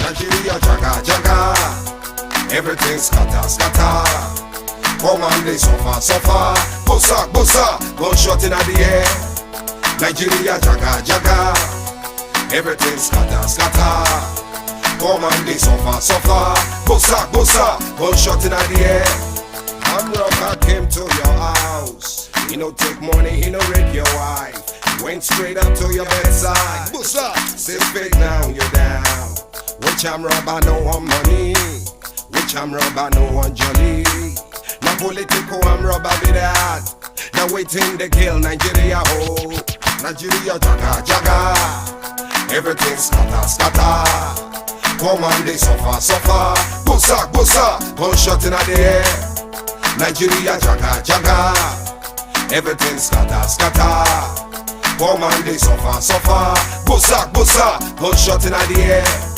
Nigeria jaga jaga, everything scatter scatter. Come on, they suffer suffer. Bossa bossa, gunshot in the air. Nigeria jaga jaga, everything scatter scatter. Come on, they suffer suffer. Bossa bossa, gunshot in the air. I'm rocker came to your house. He no take money, he no rape your wife. Went straight up to your bedside. Bossa, say fake now you're down. Which I'm robber, no one money. Which I'm robber, no one jolly. Now political, I'm robber be that. Now waiting to kill Nigeria whole. Nigeria jaga jaga, everything scatter scatter. Come on, they suffer suffer. Bossa bossa, gunshot in the air. Nigeria jaga jaga, everything scatter scatter. Come on, they suffer suffer. Bossa bossa, gunshot in the air.